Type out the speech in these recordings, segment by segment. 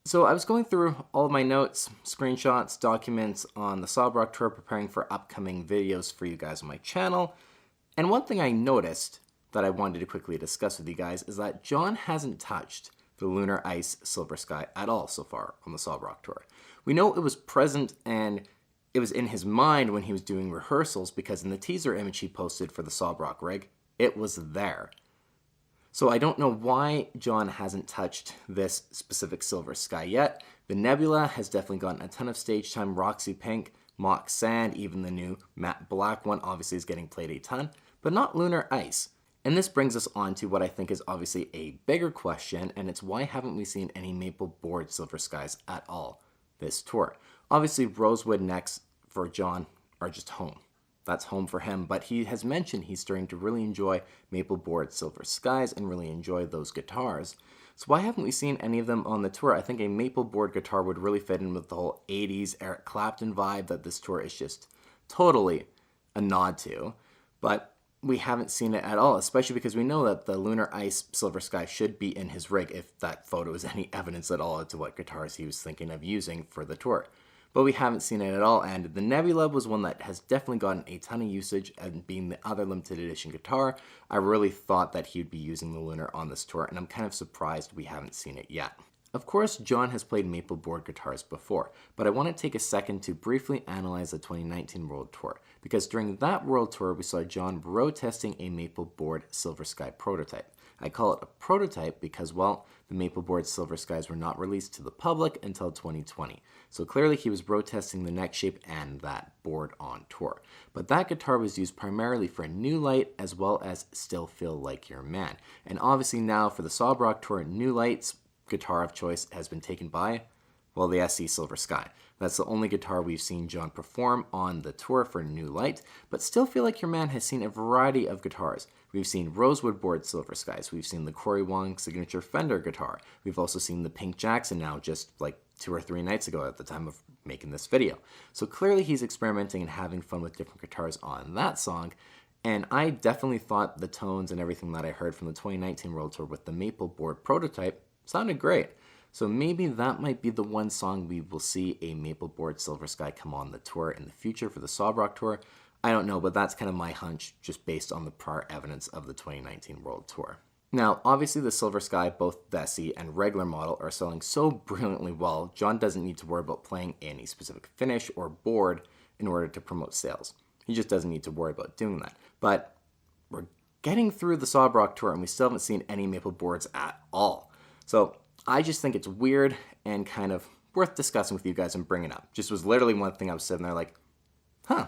So I was going through all of my notes, screenshots, documents on the Sob Rock Tour, preparing for upcoming videos for you guys on my channel. And one thing I noticed that I wanted to quickly discuss with you guys is that John hasn't touched the Lunar Ice Silver Sky at all so far on the Sob Rock Tour. We know it was present and it was in his mind when he was doing rehearsals, because in the teaser image he posted for the Sob Rock rig, it was there. So I don't know why John hasn't touched this specific Silver Sky yet. The Nebula has definitely gotten a ton of stage time. Roxy Pink, Mock Sand, even the new matte black one obviously is getting played a ton, but not Lunar Ice. And this brings us on to what I think is obviously a bigger question, and it's why haven't we seen any maple board Silver Skies at all this tour? Obviously Rosewood necks for John are just home. That's home for him, but he has mentioned he's starting to really enjoy maple board Silver Skies and really enjoy those guitars. So why haven't we seen any of them on the tour? I think a maple board guitar would really fit in with the whole 80s Eric Clapton vibe that this tour is just totally a nod to. But we haven't seen it at all, especially because we know that the Lunar Ice Silver Sky should be in his rig, if that photo is any evidence at all as to what guitars he was thinking of using for the tour. But we haven't seen it at all, and the Nebula was one that has definitely gotten a ton of usage, and being the other limited edition guitar, I really thought that he would be using the Lunar on this tour, and I'm kind of surprised we haven't seen it yet. Of course, John has played maple board guitars before, but I want to take a second to briefly analyze the 2019 World Tour, because during that World Tour, we saw John road testing a maple board Silver Sky prototype. I call it a prototype because, well, the maple board Silver Skies were not released to the public until 2020. So clearly he was road testing the neck shape and that board on tour. But that guitar was used primarily for New Light as well as Still Feel Like Your Man. And obviously now for the Sob Rock Tour, New Light's guitar of choice has been taken by, well, the SC Silver Sky. That's the only guitar we've seen John perform on the tour for New Light, but Still Feel Like Your Man has seen a variety of guitars. We've seen Rosewood board Silver Skies, we've seen the Corey Wong signature Fender guitar, we've also seen the Pink Jackson now just like 2 or 3 nights ago at the time of making this video. So clearly he's experimenting and having fun with different guitars on that song, and I definitely thought the tones and everything that I heard from the 2019 World Tour with the maple board prototype sounded great. So maybe that might be the one song we will see a maple board Silver Sky come on the tour in the future for the Sob Rock Tour. I don't know, but that's kind of my hunch just based on the prior evidence of the 2019 World Tour. Now, obviously the Silver Sky, both the SE and regular model, are selling so brilliantly well, John doesn't need to worry about playing any specific finish or board in order to promote sales. He just doesn't need to worry about doing that. But we're getting through the Sob Rock Tour and we still haven't seen any maple boards at all. So I just think it's weird and kind of worth discussing with you guys and bringing up. Just was literally one thing I was sitting there like, huh,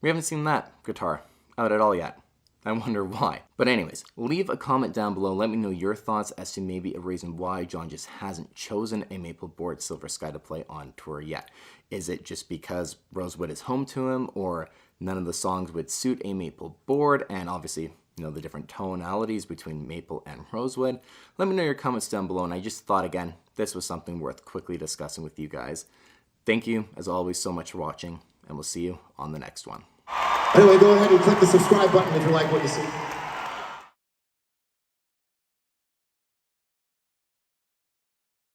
we haven't seen that guitar out at all yet. I wonder why. But anyways, leave a comment down below. Let me know your thoughts as to maybe a reason why John just hasn't chosen a maple board Silver Sky to play on tour yet. Is it just because Rosewood is home to him, or none of the songs would suit a maple board, and obviously, you know, the different tonalities between maple and rosewood? Let me know your comments down below, and I just thought, again, this was something worth quickly discussing with you guys. Thank you, as always, so much for watching, and we'll see you on the next one. Anyway, go ahead and click the subscribe button if you like what you see.